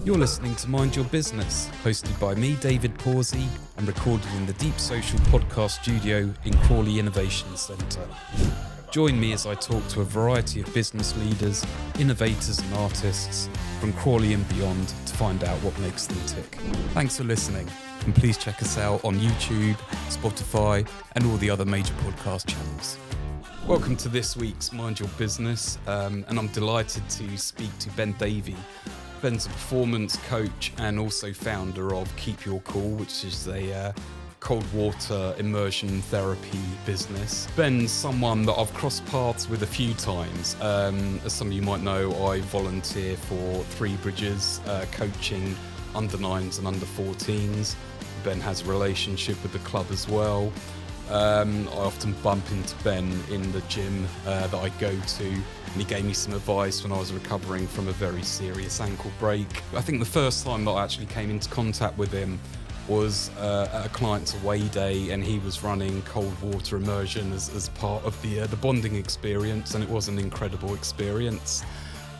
You're listening to Mind Your Business, hosted by me, David Pawsey, and recorded in the Deep Social podcast studio in Crawley Innovation Centre. Join me as I talk to a variety of business leaders, innovators and artists from Crawley and beyond to find out what makes them tick. Thanks for listening, and please check us out on YouTube, Spotify, and all the other major podcast channels. Welcome to this week's Mind Your Business, and I'm delighted to speak to Ben Davie. Ben's a performance coach and also founder of Keep Your Cool, which is a cold water immersion therapy business. Ben's someone that I've crossed paths with a few times. As some of you might know, I volunteer for Three Bridges, coaching under 9s and under 14s. Ben has a relationship with the club as well. I often bump into Ben in the gym that I go to, and he gave me some advice when I was recovering from a very serious ankle break. I think the first time that I actually came into contact with him was at a client's away day, and he was running cold water immersion as part of the bonding experience, and it was an incredible experience.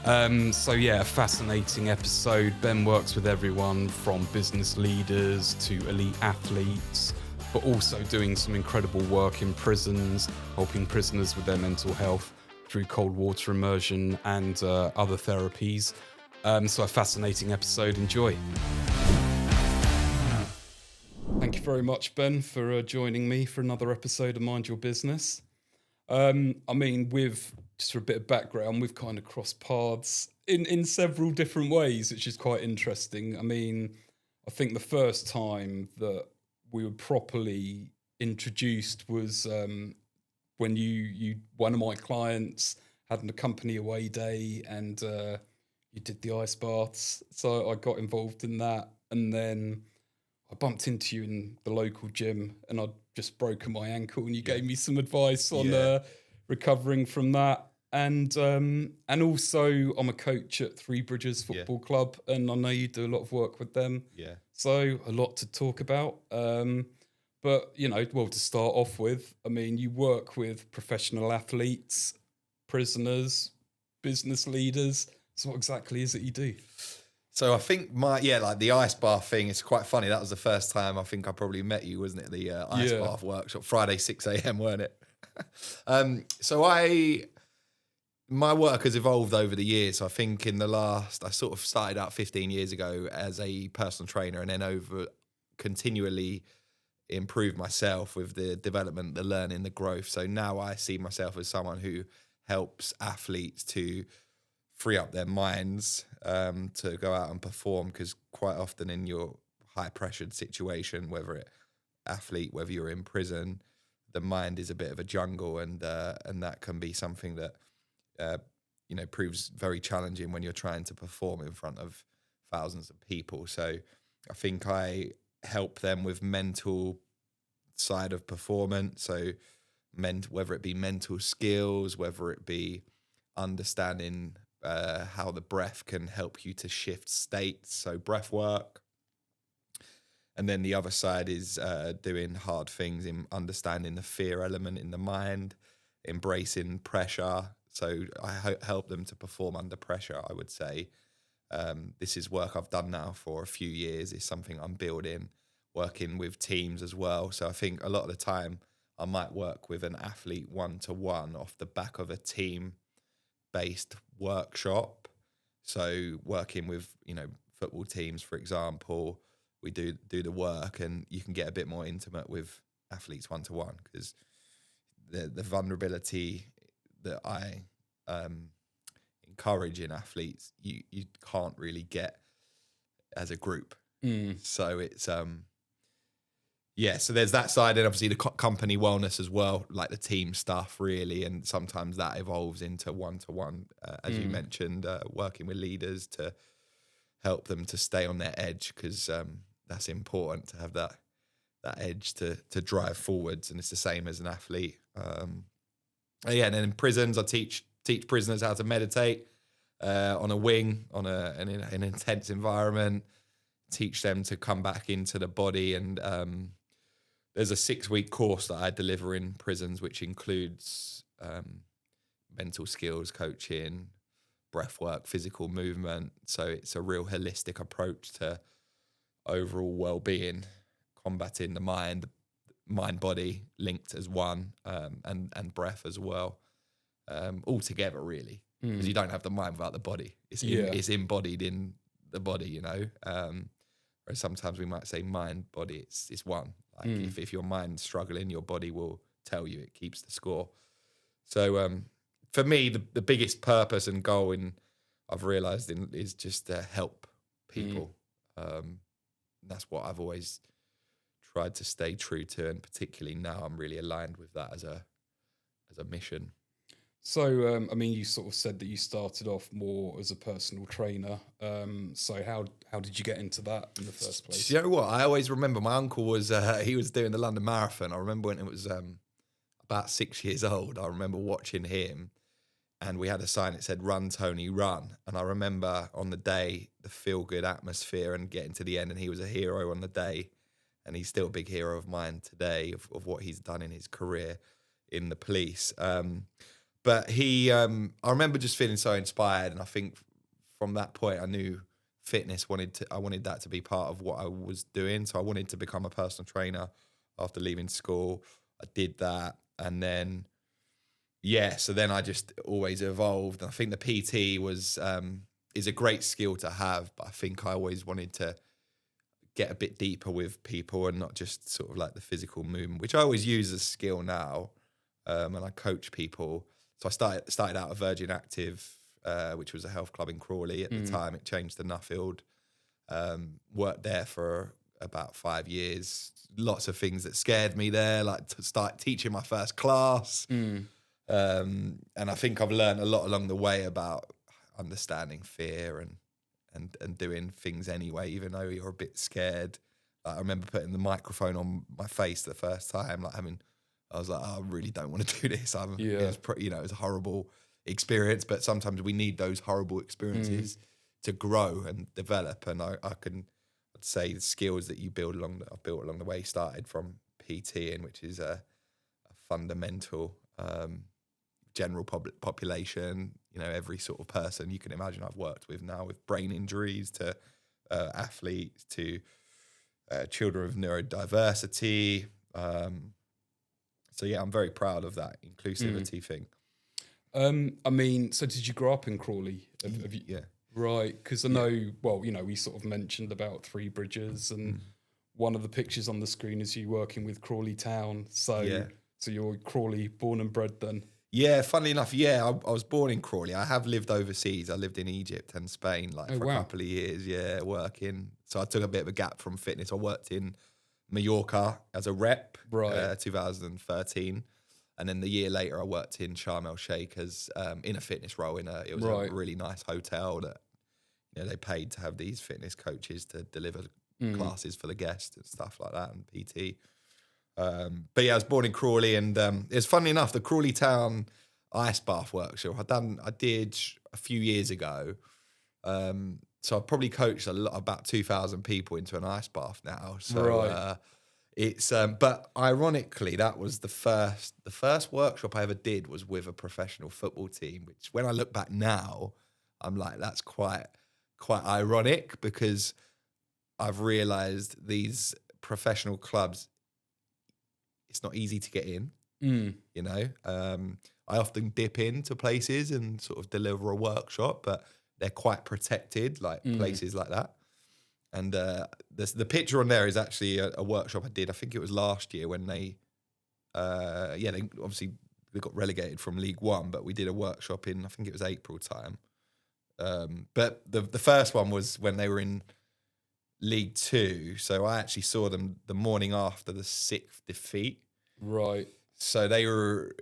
A fascinating episode. Ben works with everyone from business leaders to elite athletes, but also doing some incredible work in prisons, helping prisoners with their mental health through cold water immersion and other therapies. So a fascinating episode. Enjoy. Thank you very much, Ben, for joining me for another episode of Mind Your Business. Just for a bit of background, we've kind of crossed paths in several different ways, which is quite interesting. I think the first time that we were properly introduced was when one of my clients had a company away day, and you did the ice baths. So I got involved in that, and then I bumped into you in the local gym, and I'd just broken my ankle, and you gave me some advice on recovering from that. And also I'm a coach at Three Bridges Football Club, and I know you do a lot of work with them. Yeah. So a lot to talk about. But, to start off with, you work with professional athletes, prisoners, business leaders. So what exactly is it you do? So I think the ice bath thing is quite funny. That was the first time I think I probably met you, wasn't it? The ice bath workshop, Friday, 6 a.m, weren't it? My work has evolved over the years. I think I sort of started out 15 years ago as a personal trainer, and then continually improved myself with the development, the learning, the growth. So now I see myself as someone who helps athletes to free up their minds to go out and perform, because quite often in your high pressured situation, whether you're in prison, the mind is a bit of a jungle, and that can be something that proves very challenging when you're trying to perform in front of thousands of people. So I think I help them with mental side of performance. So whether it be mental skills, whether it be understanding how the breath can help you to shift states, so breath work. And then the other side is doing hard things in understanding the fear element in the mind, embracing pressure. So I help them to perform under pressure, I would say. This is work I've done now for a few years. It's something I'm building, working with teams as well. So I think a lot of the time I might work with an athlete one-to-one off the back of a team-based workshop. So working with, football teams, for example, we do the work, and you can get a bit more intimate with athletes one-to-one, because the vulnerability that I encourage in athletes, you can't really get as a group. So it's so there's that side, and obviously the company wellness as well, like the team stuff really, and sometimes that evolves into one-to-one, as you mentioned, working with leaders to help them to stay on their edge, because that's important to have that edge to drive forwards, and it's the same as an athlete. And then in prisons, I teach prisoners how to meditate on a wing, an intense environment, teach them to come back into the body. And there's a 6-week course that I deliver in prisons, which includes mental skills coaching, breathwork, physical movement. So it's a real holistic approach to overall well-being, combating the mind-body linked as one, and breath as well, all together really, because you don't have the mind without the body. It's embodied in the body, you know. Whereas sometimes we might say mind, body, it's one. Like if your mind's struggling, your body will tell you, it keeps the score. So for me, the biggest purpose and goal I've realised is just to help people. That's what I've always tried to stay true to, and particularly now I'm really aligned with that as a mission. So, I mean, you sort of said that you started off more as a personal trainer. So how did you get into that in the first place? Do you know what? I always remember my uncle he was doing the London Marathon. I remember when it was about 6 years old. I remember watching him, and we had a sign that said "Run, Tony, run." And I remember on the day, the feel-good atmosphere and getting to the end, and he was a hero on the day. And he's still a big hero of mine today of what he's done in his career in the police. But I remember just feeling so inspired, and I think from that point I knew fitness I wanted that to be part of what I was doing. So I wanted to become a personal trainer after leaving school. I did that, and then so then I just always evolved. And I think the PT is a great skill to have, but I think I always wanted to get a bit deeper with people and not just sort of like the physical movement, which I always use as a skill now, and I coach people. So I started out at Virgin Active, which was a health club in Crawley at the time. It changed to Nuffield. Worked there for about 5 years. Lots of things that scared me there, like to start teaching my first class. And I think I've learned a lot along the way about understanding fear and doing things anyway, even though you're a bit scared. Like I remember putting the microphone on my face the first time, I was like, oh, I really don't want to do this. It was a horrible experience, but sometimes we need those horrible experiences to grow and develop. And I'd say the skills that I've built along the way started from PTing, which is a fundamental general population. You know, every sort of person you can imagine I've worked with now, with brain injuries to athletes to children with neurodiversity. So yeah, I'm very proud of that inclusivity thing. I mean, so did you grow up in Crawley? Have you, Yeah. Right, because I know, we sort of mentioned about Three Bridges, and one of the pictures on the screen is you working with Crawley Town. So you're Crawley born and bred then? Yeah, funnily enough, I was born in Crawley. I have lived overseas. I lived in Egypt and Spain for a couple of years, working. So I took a bit of a gap from fitness. I worked in Mallorca as a rep, 2013. And then the year later, I worked in Sharm el Sheikh as in a fitness role. It was a really nice hotel that they paid to have these fitness coaches to deliver classes for the guests and stuff like that, and PT. But I was born in Crawley, and it's funny enough, the Crawley Town ice bath workshop I did a few years ago. So I probably coached about 2,000 people into an ice bath now. So it's but ironically, that was the first workshop I ever did was with a professional football team. Which, when I look back now, I'm like, that's quite ironic, because I've realised these professional clubs, it's not easy to get in. You know, I often dip into places and sort of deliver a workshop, but they're quite protected, places like that. And the picture on there is actually a workshop I did. I think it was last year when they obviously got relegated from League One, but we did a workshop in, I think it was April time. But the first one was when they were in League Two. So I actually saw them the morning after the 6th defeat. Right. So they were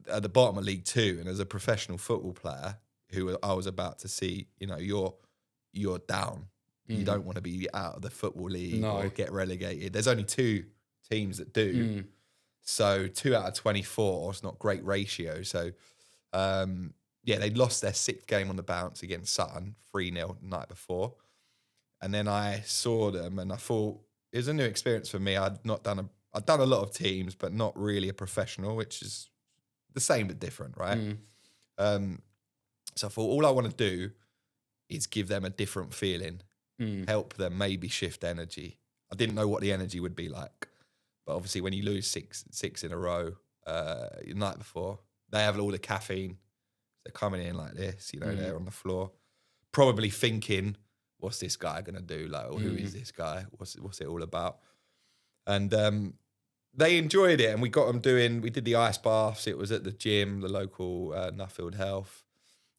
at the bottom of League Two, and as a professional football player who I was about to see, you're down. You don't want to be out of the football league or get relegated. There's only 2 teams that do. So 2 out of 24 is not great ratio. So, they lost their 6th game on the bounce against Sutton, 3-0 the night before. And then I saw them and I thought, it was a new experience for me. I'd done a lot of teams, but not really a professional, which is the same but different, right? So I thought all I want to do is give them a different feeling, help them maybe shift energy. I didn't know what the energy would be like, but obviously when you lose six in a row the night before, they have all the caffeine. They're coming in like this, they're on the floor, probably thinking, what's this guy going to do? Like, who is this guy? What's it all about? And they enjoyed it, and we got them we did the ice baths. It was at the gym, the local Nuffield Health.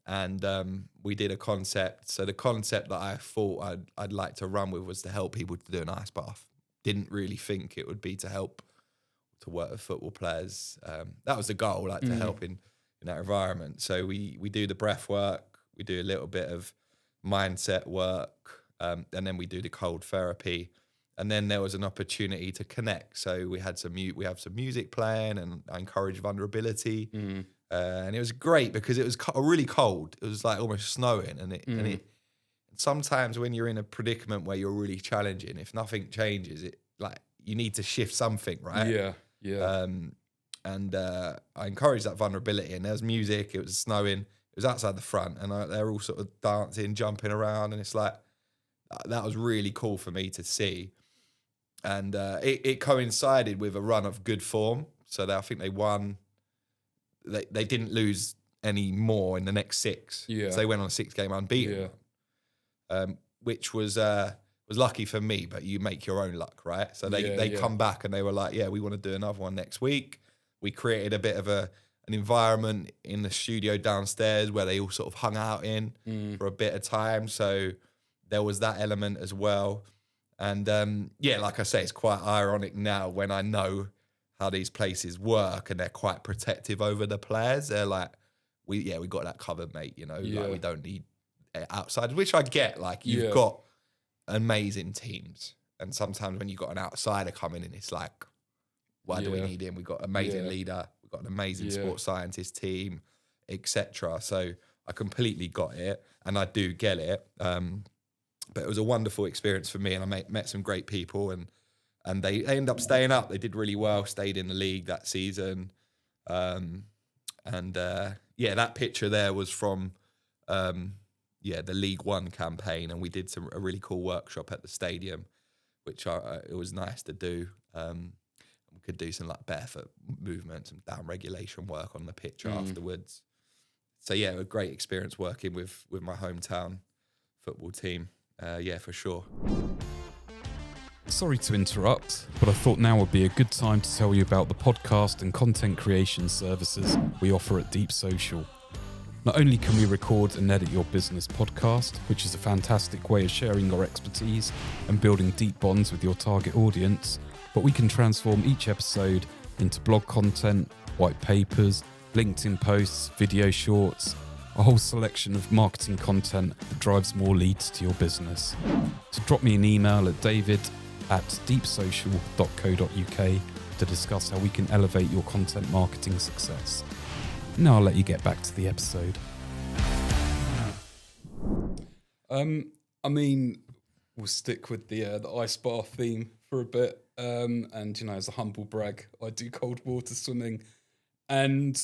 And we did a concept. So the concept that I thought I'd like to run with was to help people to do an ice bath. Didn't really think it would be to work with football players. That was the goal, like to help in that environment. So we do the breath work, we do a little bit of mindset work, and then we do the cold therapy. And then there was an opportunity to connect. So we had we have some music playing, and I encourage vulnerability. And it was great because it was really cold. It was like almost snowing, and it sometimes when you're in a predicament where you're really challenging, if nothing changes, it like you need to shift something, right? Yeah. And I encouraged that vulnerability. And there was music. It was snowing. It was outside the front, and they're all sort of dancing, jumping around, and it's like that was really cool for me to see. And it coincided with a run of good form. So I think they won. They didn't lose any more in the next 6. Yeah. So they went on a 6-game unbeaten, which was lucky for me, but you make your own luck, right? So they come back and they were like, yeah, we want to do another one next week. We created a bit of an environment in the studio downstairs where they all sort of hung out in for a bit of time. So there was that element as well. And like I say, it's quite ironic now when I know how these places work, and they're quite protective over the players. They're like, we got that covered, mate. Like we don't need outsiders, which I get. Like you've got amazing teams, and sometimes when you've got an outsider coming in, it's like, why do we need him? We've got an amazing leader, we've got an amazing sports scientist team, etc. So I completely got it, and I do get it. But it was a wonderful experience for me, and I met some great people, and they ended up staying up. They did really well, stayed in the league that season. That picture there was from the League One campaign, and we did a really cool workshop at the stadium, which it was nice to do. We could do some like barefoot movements and down regulation work on the pitch afterwards. So a great experience working with my hometown football team. For sure. Sorry to interrupt, but I thought now would be a good time to tell you about the podcast and content creation services we offer at Deep Social. Not only can we record and edit your business podcast, which is a fantastic way of sharing your expertise and building deep bonds with your target audience, but we can transform each episode into blog content, white papers, LinkedIn posts, video shorts, a whole selection of marketing content that drives more leads to your business. So drop me an email at david@deepsocial.co.uk to discuss how we can elevate your content marketing success. Now I'll let you get back to the episode. We'll stick with the ice bath theme for a bit. As a humble brag, I do cold water swimming. And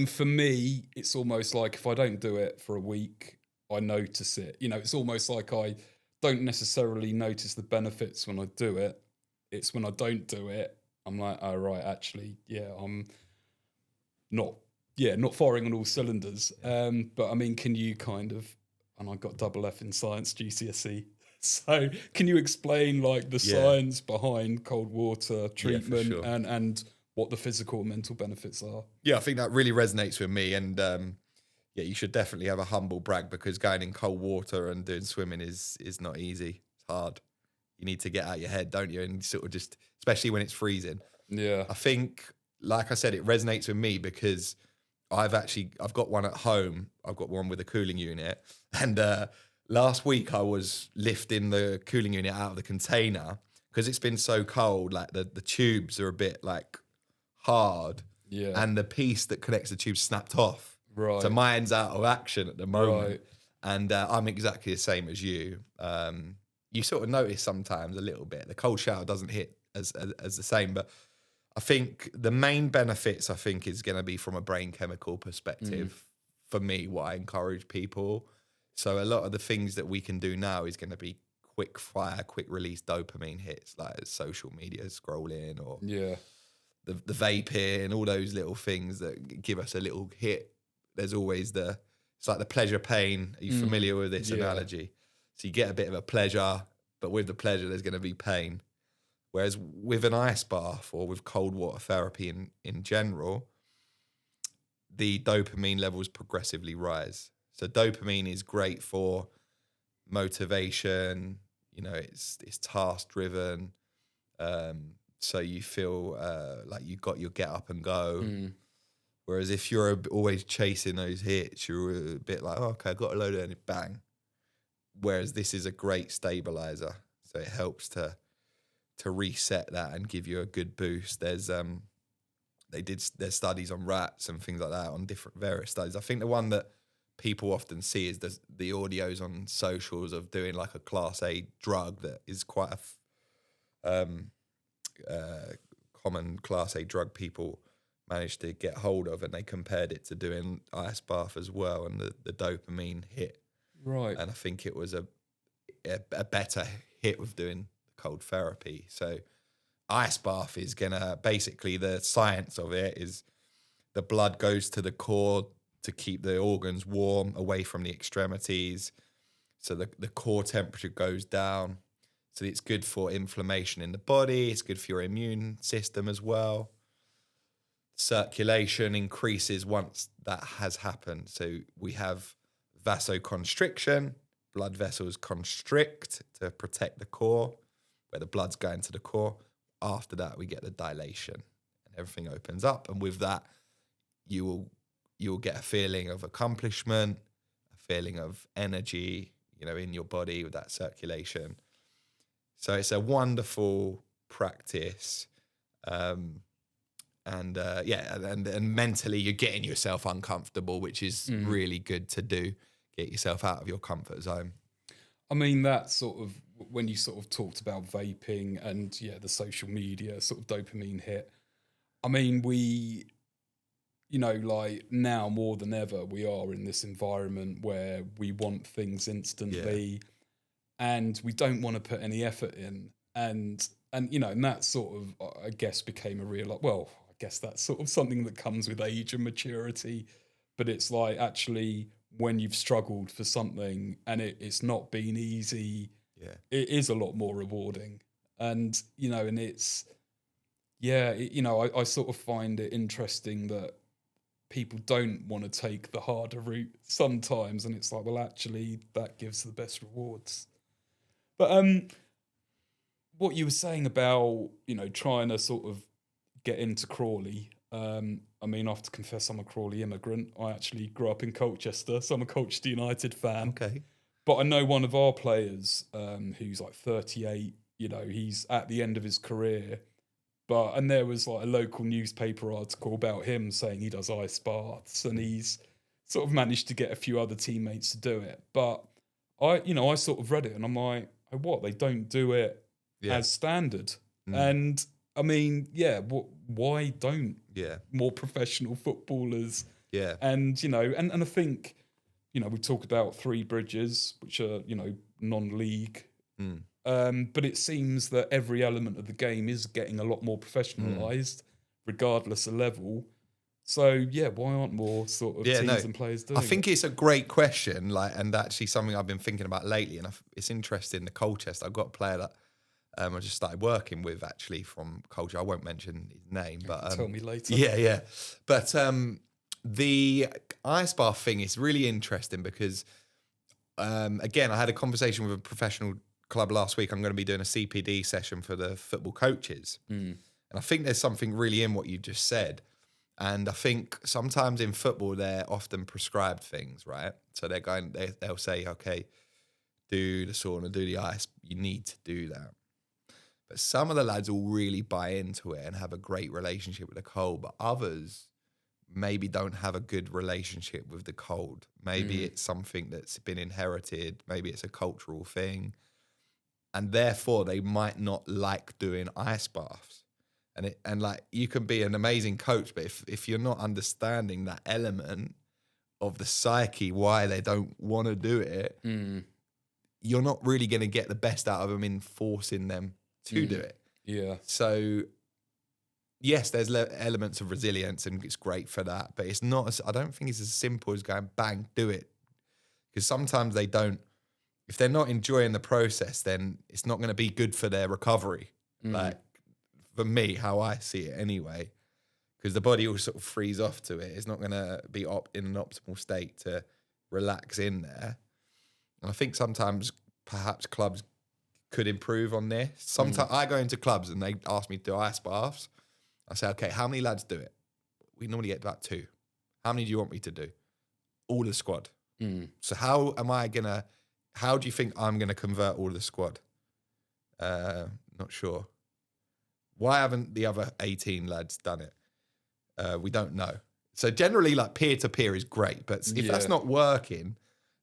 for me, it's almost like if I don't do it for a week, I notice it. It's almost like I don't necessarily notice the benefits when I do it. It's when I don't do it, I'm like, oh, right, actually, I'm not firing on all cylinders. But can you kind of, and I got double F in science GCSE, so can you explain like the science behind cold water treatment and what the physical and mental benefits are? Yeah, I think that really resonates with me. And you should definitely have a humble brag, because going in cold water and doing swimming is not easy. It's hard. You need to get out your head, don't you? And sort of just, especially when it's freezing. Yeah. I think, like I said, it resonates with me because I've got one at home. I've got one with a cooling unit. And last week I was lifting the cooling unit out of the container because it's been so cold. Like the tubes are a bit like hard, and the piece that connects the tube snapped off. Right. So mine's out of action at the moment, right. And I'm exactly the same as you. You sort of notice sometimes a little bit. The cold shower doesn't hit as the same, but I think the main benefits is going to be from a brain chemical perspective for me, what I encourage people. So a lot of the things that we can do now is going to be quick fire, quick release dopamine hits, like social media scrolling or the vaping, all those little things that give us a little hit. There's always it's like the pleasure pain. Are you familiar with this analogy? So you get a bit of a pleasure, but with the pleasure, there's going to be pain. Whereas with an ice bath or with cold water therapy in general, the dopamine levels progressively rise. So dopamine is great for motivation. You know, it's task driven. So you feel like you've got your get up and go. Whereas if you're always chasing those hits, you're a bit like, oh, okay, I got a load of it, bang. Whereas this is a great stabilizer. So it helps to reset that and give you a good boost. There's studies on rats and things like that, on different various studies. I think the one that people often see is the audios on socials of doing like a class A drug that is quite a common class A drug people managed to get hold of, and they compared it to doing ice bath as well, and the dopamine hit. Right. And I think it was a better hit with doing cold therapy. So ice bath is gonna, basically the science of it is the blood goes to the core to keep the organs warm away from the extremities. So the core temperature goes down. So it's good for inflammation in the body. It's good for your immune system as well. Circulation increases once that has happened. So we have vasoconstriction. Blood vessels constrict to protect the core, where the blood's going to the core. After that, we get the dilation and everything opens up. And with that, you'll get a feeling of accomplishment, a feeling of energy, you know, in your body with that circulation. So it's a wonderful practice. And mentally you're getting yourself uncomfortable, which is really good to do. Get yourself out of your comfort zone. I mean, that sort of, when you sort of talked about vaping and the social media sort of dopamine hit, I mean, we, you know, like now more than ever, we are in this environment where we want things instantly and we don't want to put any effort in. And you know, and that sort of, I guess, became a real, well, I guess that's sort of something that comes with age and maturity. But it's like, actually, when you've struggled for something and it's not been easy, it is a lot more rewarding. And, you know, and it's, you know, I sort of find it interesting that people don't want to take the harder route sometimes. And it's like, well, actually, that gives the best rewards. But what you were saying about, you know, trying to sort of get into Crawley, I mean, I have to confess I'm a Crawley immigrant. I actually grew up in Colchester, so I'm a Colchester United fan. Okay. But I know one of our players who's like 38, you know, he's at the end of his career. And there was like a local newspaper article about him saying he does ice baths and he's sort of managed to get a few other teammates to do it. But I sort of read it and I'm like, oh, what? They don't do it as standard. And I mean, why don't more professional footballers? And, you know, and I think, you know, we talk about Three Bridges, which are, you know, non-league. But it seems that every element of the game is getting a lot more professionalised, regardless of level. So, why aren't more sort of teams and players doing it? I think it's a great question, and actually something I've been thinking about lately. And it's interesting, the Colchester. I've got a player that I just started working with, actually, from Colchester. I won't mention his name, but tell me later. Yeah. But the ice bath thing is really interesting because, again, I had a conversation with a professional club last week. I'm going to be doing a CPD session for the football coaches. And I think there's something really in what you just said. And I think sometimes in football, they're often prescribed things, right? So they'll say, okay, do the sauna, do the ice. You need to do that. But some of the lads will really buy into it and have a great relationship with the cold, but others maybe don't have a good relationship with the cold. Maybe it's something that's been inherited. Maybe it's a cultural thing. And therefore, they might not like doing ice baths. And like, you can be an amazing coach, but if you're not understanding that element of the psyche, why they don't want to do it, you're not really going to get the best out of them in forcing them to do it. Yeah. So, yes, there's elements of resilience and it's great for that, but it's not, I don't think it's as simple as going, bang, do it. Because sometimes they don't, if they're not enjoying the process, then it's not going to be good for their recovery. Like, for me, how I see it anyway, because the body will sort of freeze off to it. It's not going to be in an optimal state to relax in there. And I think sometimes perhaps clubs could improve on this. Sometimes I go into clubs and they ask me to do ice baths. I say, okay, how many lads do it? We normally get about 2. How many do you want me to do? All the squad. So how do you think I'm going to convert all the squad? Not sure. Why haven't the other 18 lads done it? We don't know. So generally, like, peer-to-peer is great, but if that's not working,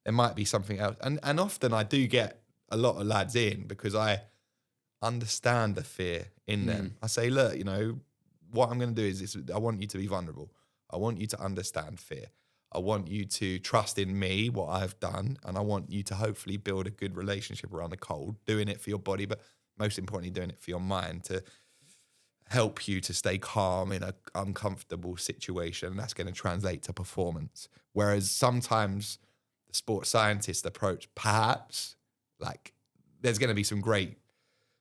there might be something else. And often I do get a lot of lads in because I understand the fear in them. I say, look, you know, what I'm going to do is I want you to be vulnerable. I want you to understand fear. I want you to trust in me, what I've done, and I want you to hopefully build a good relationship around the cold, doing it for your body, but most importantly, doing it for your mind to help you to stay calm in an uncomfortable situation. And that's going to translate to performance. Whereas sometimes the sports scientist approach, perhaps, like, there's going to be some great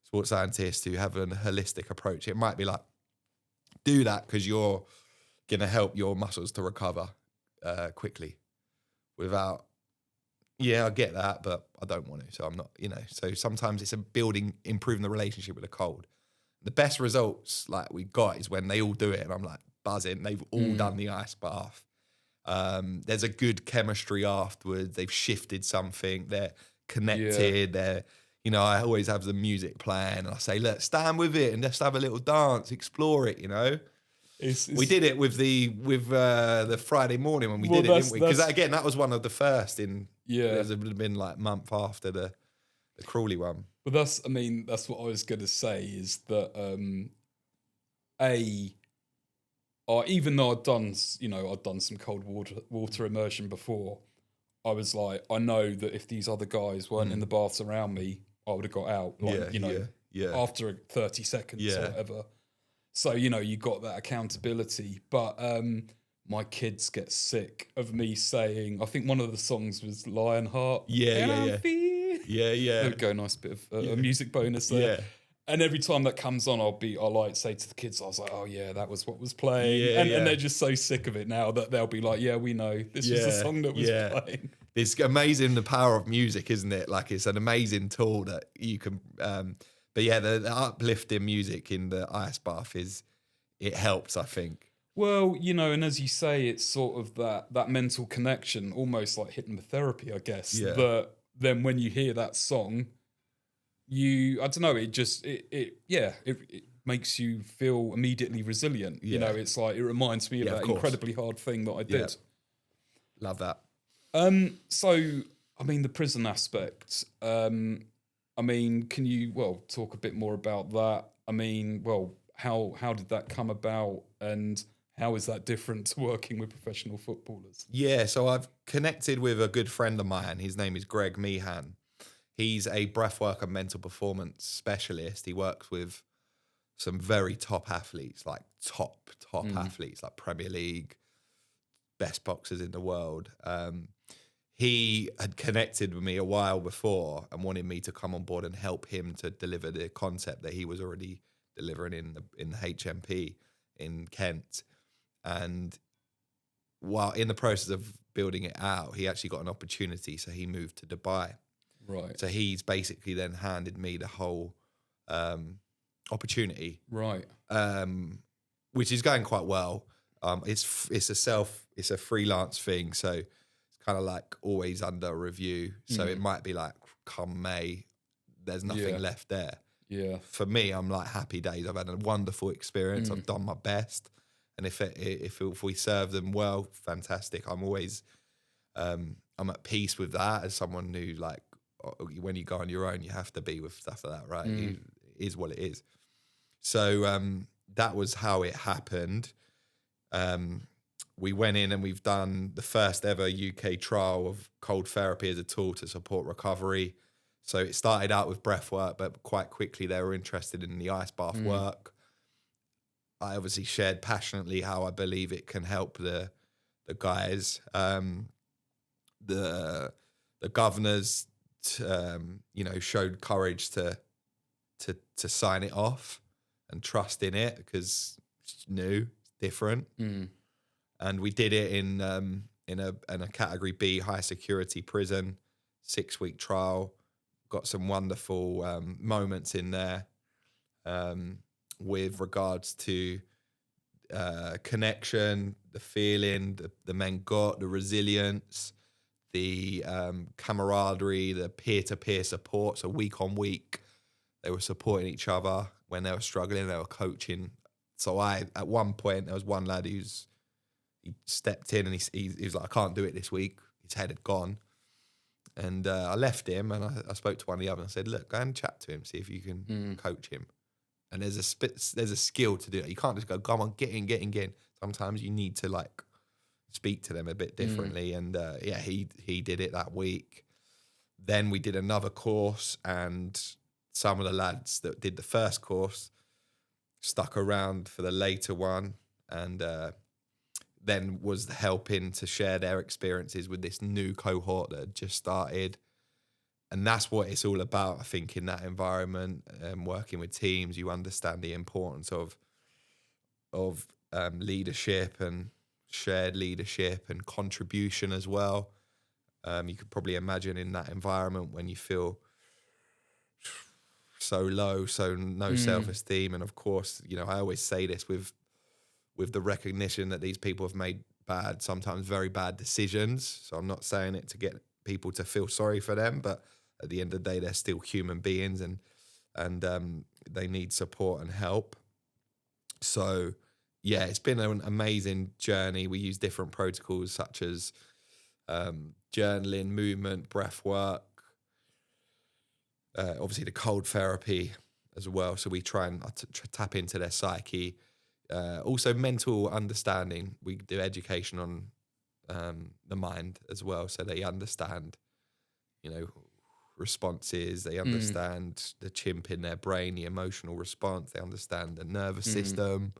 sports scientists who have a holistic approach. It might be like, do that because you're going to help your muscles to recover quickly without, I get that, but I don't want to. So I'm not, so sometimes it's improving the relationship with the cold. The best results like we got is when they all do it and I'm like buzzing. They've all done the ice bath. There's a good chemistry afterwards. They've shifted something. They're connected. They're, I always have the music playing and I say, look, stand with it and just have a little dance, explore it, We did it with the Friday morning when we did it, didn't we? Because again, that was one of the first in, it would have been like a month after the Crawley one. But that's what I was going to say is that, even though I'd done some cold water immersion before, I was like, I know that if these other guys weren't in the baths around me, I would have got out, after 30 seconds or whatever. So, you got that accountability. But my kids get sick of me saying, I think one of the songs was Lionheart. Yeah. There we go, nice bit of a music bonus there. Yeah. And every time that comes on, I like say to the kids, I was like, oh yeah, that was what was playing. And they're just so sick of it now that they'll be like, yeah, we know. This was the song that was playing. It's amazing the power of music, isn't it? Like, it's an amazing tool that you can... but yeah, the uplifting music in the ice bath it helps, I think. Well, and as you say, it's sort of that mental connection, almost like hypnotherapy, I guess. Yeah. That then when you hear that song, I don't know, it makes you feel immediately resilient. Yeah. It's like, it reminds me of that incredibly hard thing that I did. Yeah. Love that. So, the prison aspect, can you, talk a bit more about that? How did that come about and how is that different to working with professional footballers? Yeah, so I've connected with a good friend of mine. His name is Greg Meehan. He's a breathwork and mental performance specialist. He works with some very top athletes, like top athletes, like Premier League, best boxers in the world. He had connected with me a while before and wanted me to come on board and help him to deliver the concept that he was already delivering in the HMP in Kent. And while in the process of building it out, he actually got an opportunity, so he moved to Dubai. Right. So he's basically then handed me the whole opportunity. Right. Which is going quite well. It's a freelance thing, so it's kind of like always under review. So it might be like come May, there's nothing left there. Yeah. For me, I'm like happy days. I've had a wonderful experience. I've done my best. And if we serve them well, fantastic. I'm always, I'm at peace with that as someone who, like, when you go on your own, you have to be with stuff like that, right? It is what it is. So that was how it happened. we went in and we've done the first ever UK trial of cold therapy as a tool to support recovery. So it started out with breath work, but quite quickly they were interested in the ice bath work. I obviously shared passionately how I believe it can help the guys. The governors, showed courage to sign it off and trust in it because it's new, different. And we did it in a category B high security prison, 6-week trial. Got some wonderful moments in there with regards to connection, the feeling the men got, the resilience, the camaraderie, the peer-to-peer support. So week on week, they were supporting each other when they were struggling. They were coaching. So at one point, there was one lad he stepped in and he was like, I can't do it this week. His head had gone. And I left him and I spoke to one of the others and I said, look, go and chat to him, see if you can coach him. And there's a skill to do it. You can't just go, come on, get in. Sometimes you need to like speak to them a bit differently. And he did it that week. Then we did another course and some of the lads that did the first course stuck around for the later one and then was helping to share their experiences with this new cohort that had just started. And that's what it's all about, I think, in that environment, working with teams. You understand the importance of leadership and shared leadership and contribution as well. You could probably imagine in that environment when you feel so low, so no self-esteem. And of course, I always say this with the recognition that these people have made sometimes very bad decisions. So I'm not saying it to get people to feel sorry for them, but at the end of the day, they're still human beings and they need support and help. So yeah, it's been an amazing journey. We use different protocols such as journaling, movement, breath work, obviously the cold therapy as well. So we try and tap into their psyche. Also mental understanding. We do education on the mind as well, so they understand, responses. They understand the chimp in their brain, the emotional response. They understand the nervous system.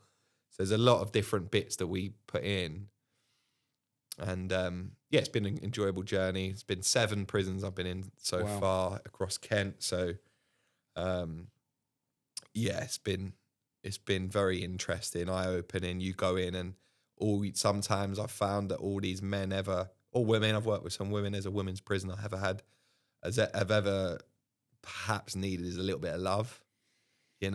So there's a lot of different bits that we put in. And it's been an enjoyable journey. It's been 7 prisons I've been in so far across Kent. So it's been very interesting, eye-opening. You go in and sometimes I've found that all these men or women, I've worked with some women as a women's prison I've ever perhaps needed is a little bit of love, and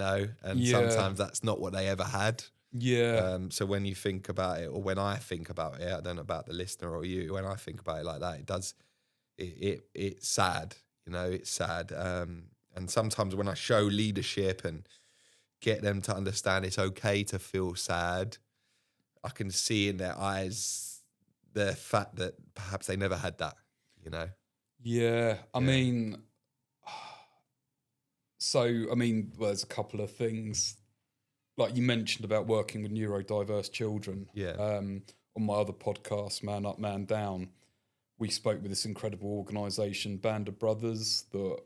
sometimes that's not what they ever had. Yeah. So when you think about it, or when I think about it, I don't know about the listener or you, when I think about it like that, it's sad, it's sad. And sometimes when I show leadership and get them to understand it's okay to feel sad, I can see in their eyes the fact that perhaps they never had that, Yeah, I mean, there's a couple of things. Like you mentioned about working with neurodiverse children. Yeah. On my other podcast, Man Up, Man Down, we spoke with this incredible organisation, Band of Brothers, that,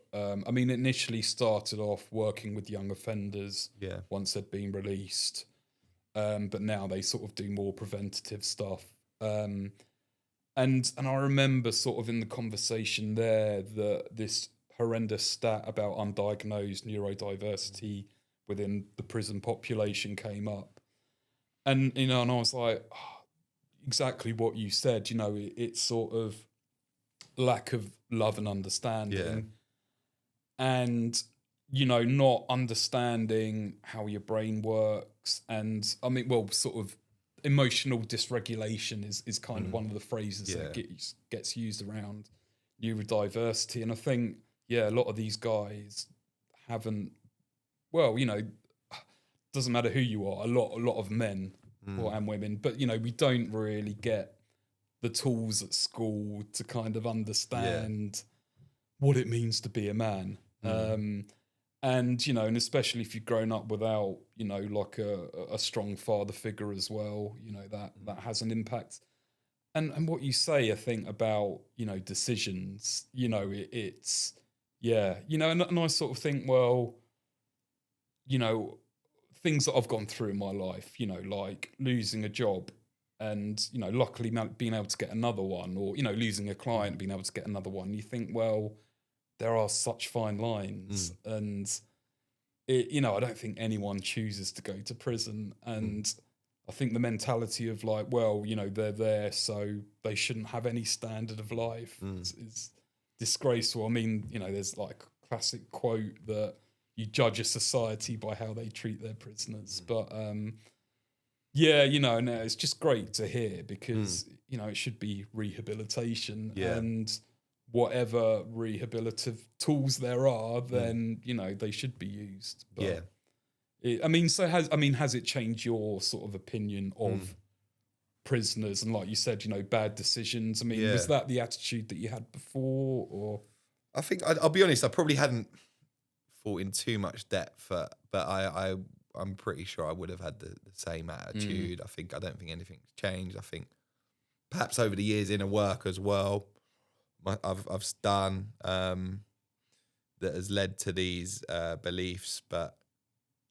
initially started off working with young offenders once they'd been released. But now they sort of do more preventative stuff. And I remember sort of in the conversation there that this horrendous stat about undiagnosed neurodiversity within the prison population came up. And, and I was like, exactly what you said, it's sort of lack of love and understanding. Yeah. And, not understanding how your brain works. And sort of emotional dysregulation is kind of one of the phrases that gets used around neurodiversity. And I think, a lot of these guys haven't, doesn't matter who you are, a lot of men and women, but, we don't really get the tools at school to kind of understand what it means to be a man. And, you know, and especially if you've grown up without, you know, like a strong father figure as well, you know, that has an impact. And what you say, I think, about, you know, decisions, you know, it's, yeah, you know, and I sort of think, well, you know, things that I've gone through in my life, you know, like losing a job and, you know, luckily being able to get another one, or, you know, losing a client, being able to get another one. You think, well, there are such fine lines. And, you know, I don't think anyone chooses to go to prison. And I think the mentality of like, well, you know, they're there, so they shouldn't have any standard of life is disgraceful. I mean, you know, there's like a classic quote that you judge a society by how they treat their prisoners. But yeah, you know, no, it's just great to hear because, you know, it should be rehabilitation and whatever rehabilitative tools there are, then, you know, they should be used. But has it changed your sort of opinion of prisoners? And like you said, you know, bad decisions. I mean, was that the attitude that you had before, or? I think I'll be honest, I probably hadn't thought in too much depth, but I'm pretty sure I would have had the same attitude. I don't think anything's changed. I think perhaps over the years inner work as well, I've done that has led to these beliefs. But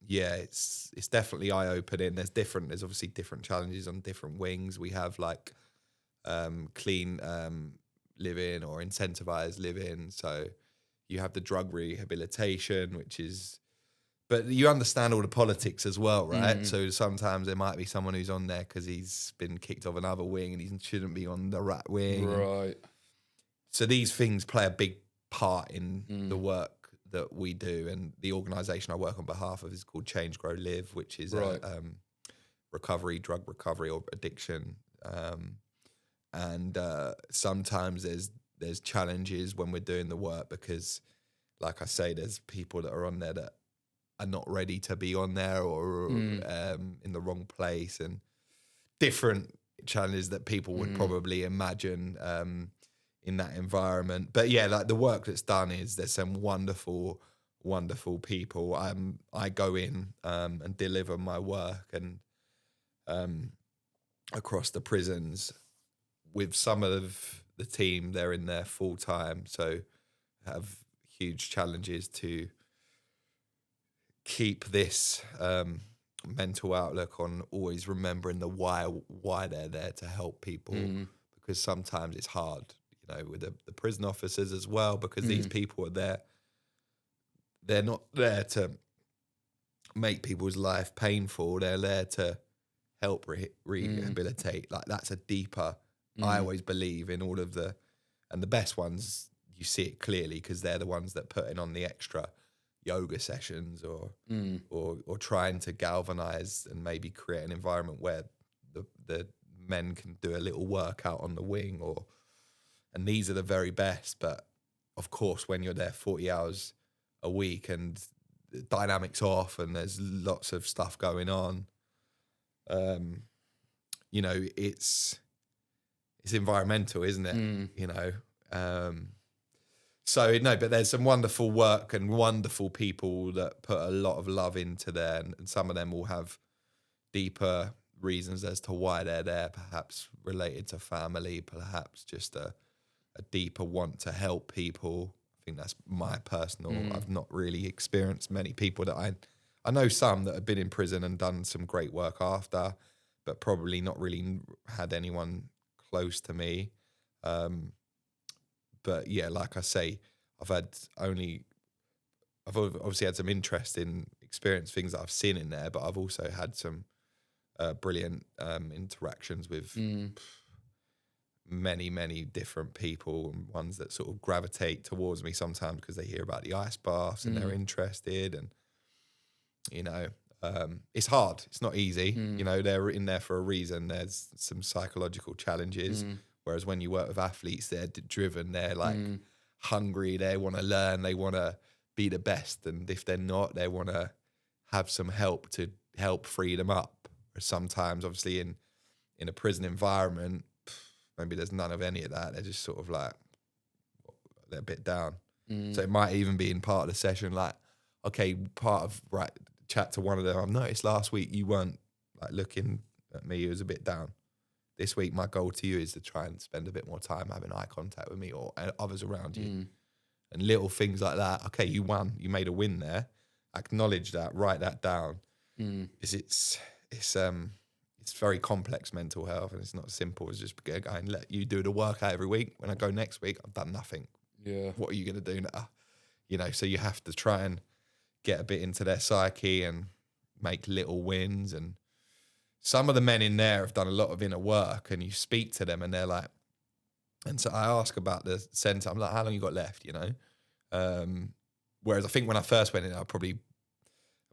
yeah, it's definitely eye-opening. There's obviously different challenges on different wings. We have like clean living or incentivized living. So you have the drug rehabilitation, but you understand all the politics as well, right? So sometimes there might be someone who's on there because he's been kicked off another wing and he shouldn't be on the right wing. Right. So these things play a big part in the work that we do. And the organisation I work on behalf of is called Change, Grow, Live, which is recovery, drug recovery or addiction. And sometimes there's challenges when we're doing the work because, like I say, there's people that are on there that are not ready to be on there or in the wrong place, and different challenges that people would probably imagine in that environment. But yeah, like the work that's done there's some wonderful, wonderful people. I go in and deliver my work and across the prisons with some of the team. They're in there full time, so have huge challenges to keep this mental outlook on always remembering the why they're there to help people, because sometimes it's hard, you know, with the prison officers as well, because these people are there. They're not there to make people's life painful. They're there to help rehabilitate. Like that's a deeper, I always believe in all of the best ones, you see it clearly because they're the ones that put in on the extra yoga sessions or trying to galvanize and maybe create an environment where the men can do a little workout on the wing, and these are the very best. But of course, when you're there 40 hours a week and the dynamics off and there's lots of stuff going on, you know, it's environmental, isn't it? You know, so no, but there's some wonderful work and wonderful people that put a lot of love into there, and some of them will have deeper reasons as to why they're there, perhaps related to family, perhaps just a deeper want to help people. I think that's my personal. I've not really experienced many people that I know some that have been in prison and done some great work after, but probably not really had anyone close to me. But yeah, like I say, I've obviously had some interest in experience things that I've seen in there, but I've also had some brilliant interactions with many, many different people, and ones that sort of gravitate towards me sometimes because they hear about the ice baths and they're interested. And, you know, it's hard. It's not easy. You know, they're in there for a reason. There's some psychological challenges. Whereas when you work with athletes, they're driven, they're like hungry, they want to learn, they want to be the best. And if they're not, they want to have some help to help free them up. Or sometimes, obviously, in a prison environment, maybe there's none of any of that. They're just sort of like, they're a bit down. So it might even be in part of the session like, okay, chat to one of them. I've noticed last week you weren't like looking at me. You was a bit down. This week, my goal to you is to try and spend a bit more time having eye contact with me or others around you. And little things like that. Okay, you won. You made a win there. Acknowledge that. Write that down. It's very complex, mental health, and it's not as simple as just go and let you do the workout every week. When I go next week, I've done nothing. Yeah. What are you going to do now? You know, so you have to try and get a bit into their psyche and make little wins. And some of the men in there have done a lot of inner work, and you speak to them and they're like, and so I ask about the centre. I'm like, how long you got left, you know? Whereas I think when I first went in, I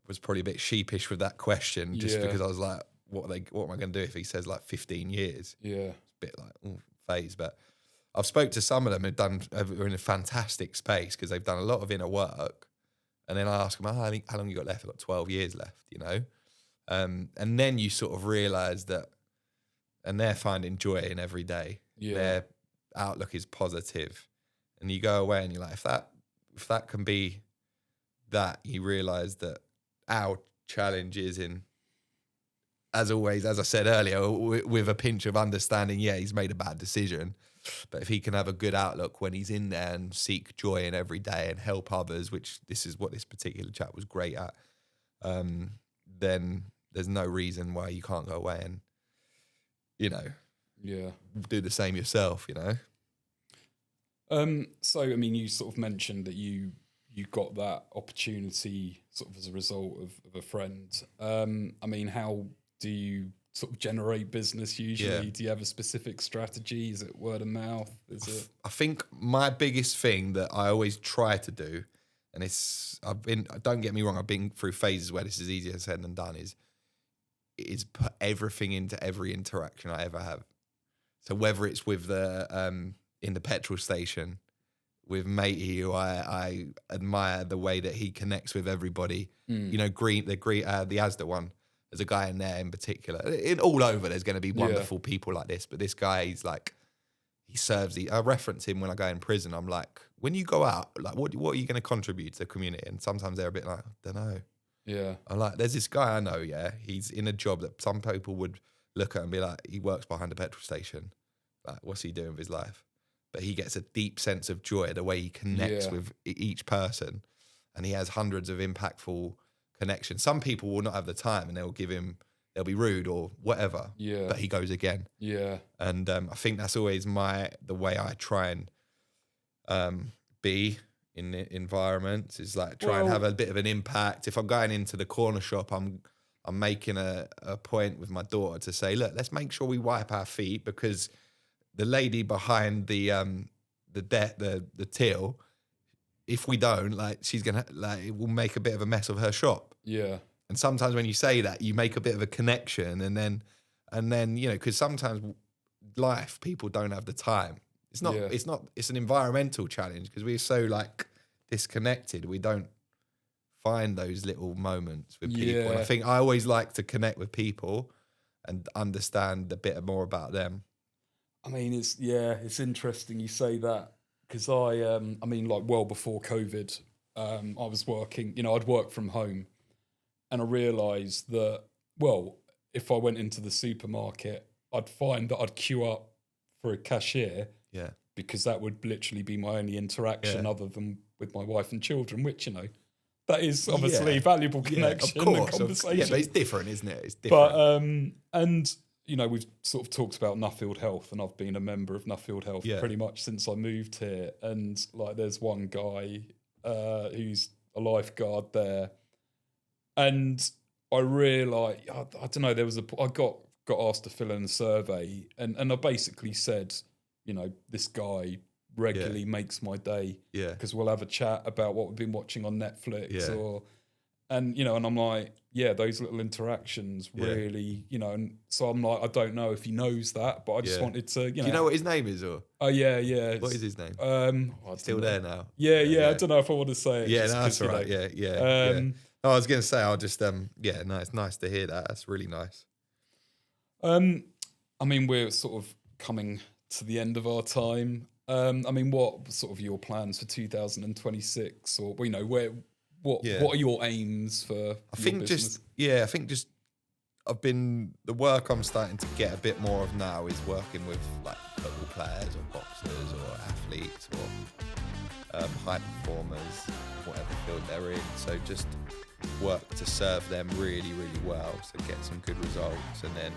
was probably a bit sheepish with that question just because I was like, what am I going to do if he says like 15 years? Yeah. It's a bit like, phase. But I've spoke to some of them who are in a fantastic space because they've done a lot of inner work. And then I ask them, how long you got left? I've got 12 years left, you know? And then you sort of realise that, and they're finding joy in every day. Yeah. Their outlook is positive. And you go away and you're like, if that can be that, you realise that our challenge is in, as always, as I said earlier, with a pinch of understanding, he's made a bad decision. But if he can have a good outlook when he's in there and seek joy in every day and help others, which this is what this particular chat was great at, then there's no reason why you can't go away and, you know, do the same yourself, you know? So, I mean, you sort of mentioned that you got that opportunity sort of as a result of a friend. I mean, how do you sort of generate business usually? Yeah. Do you have a specific strategy? Is it word of mouth? I think my biggest thing that I always try to do, and don't get me wrong, I've been through phases where this is easier said than done, is put everything into every interaction I ever have. So whether it's with in the petrol station with matey, who I admire the way that he connects with everybody. You know, the Asda one. There's a guy in there in particular. All over, there's going to be wonderful people like this. But this guy, he's like, he serves. I reference him when I go in prison. I'm like, when you go out, like, what are you going to contribute to the community? And sometimes they're a bit like, I don't know. Yeah. I'm like, there's this guy I know, he's in a job that some people would look at and be like, he works behind a petrol station. Like, what's he doing with his life? But he gets a deep sense of joy, the way he connects with each person. And he has hundreds of impactful connections. Some people will not have the time and they'll be rude or whatever. Yeah. But he goes again. Yeah. And I think that's always the way I try and be in the environment, is like try and have a bit of an impact. If I'm going into the corner shop, I'm making a point with my daughter to say, look, let's make sure we wipe our feet, because the lady behind the till, if we don't, like, she's gonna, like, it will make a bit of a mess of her shop. Yeah. And sometimes when you say that, you make a bit of a connection, and then you know, because sometimes life, people don't have the time. It's an environmental challenge because we're so like disconnected. We don't find those little moments with people. And I think I always like to connect with people and understand a bit more about them. I mean, it's interesting you say that, because I mean, like, well before COVID, I was working, you know, I'd work from home, and I realised that, well, if I went into the supermarket, I'd find that I'd queue up for a cashier, because that would literally be my only interaction other than with my wife and children, which, you know, that is obviously a valuable connection and conversation. Yeah, but it's different, isn't it? It's different. But, and, you know, we've sort of talked about Nuffield Health, and I've been a member of Nuffield Health pretty much since I moved here. And, like, there's one guy who's a lifeguard there. And I realised, I don't know, I got asked to fill in a survey, and I basically said, you know, this guy regularly makes my day, because we'll have a chat about what we've been watching on Netflix, and you know, and I'm like, those little interactions really, you know, and so I'm like, I don't know if he knows that, but I just wanted to, you know. Do you know what his name is, or? Oh yeah. What is his name? Still there now? Yeah. I don't know if I want to say it. Yeah, no, that's all right. Yeah. No, I was going to say, I'll just, no, it's nice to hear that. That's really nice. I mean, we're sort of coming to the end of our time. I mean, what sort of your plans for 2026, or, you know, what are your aims for I think business? the work I'm starting to get a bit more of now is working with like football players or boxers or athletes or high performers, whatever field they're in. So just work to serve them really, really well, so get some good results, and then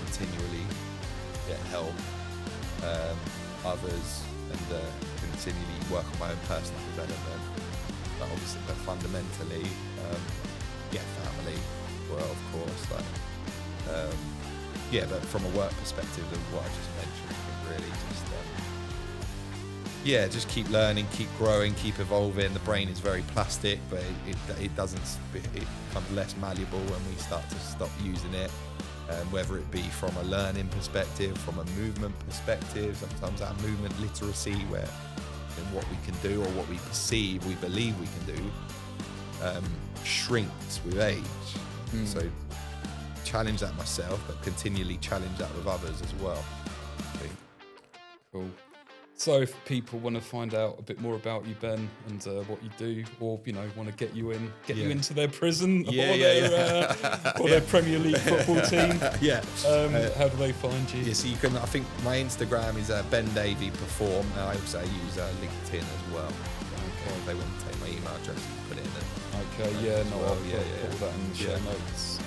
continually help others and continually work on my own personal development. But obviously, but fundamentally, family, well, of course, but from a work perspective, of what I just mentioned, I think really just keep learning, keep growing, keep evolving. The brain is very plastic, but it becomes less malleable when we start to stop using it. Whether it be from a learning perspective, from a movement perspective, sometimes our movement literacy, where in what we can do or what we believe we can do, shrinks with age. So challenge that myself, but continually challenge that with others as well. Cool. So if people want to find out a bit more about you, Ben, and what you do, or want to get you into their prison or their Premier League football team, how do they find you? So you can. I think my Instagram is Ben Davie Perform, and I also use LinkedIn as well. If they want to take my email address, you can put it in. I'll put all that in the show notes.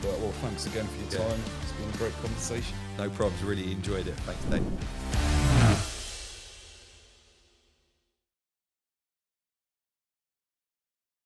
But thanks again for your time. It's been a great conversation. No problems. Really enjoyed it. Thanks, Dave.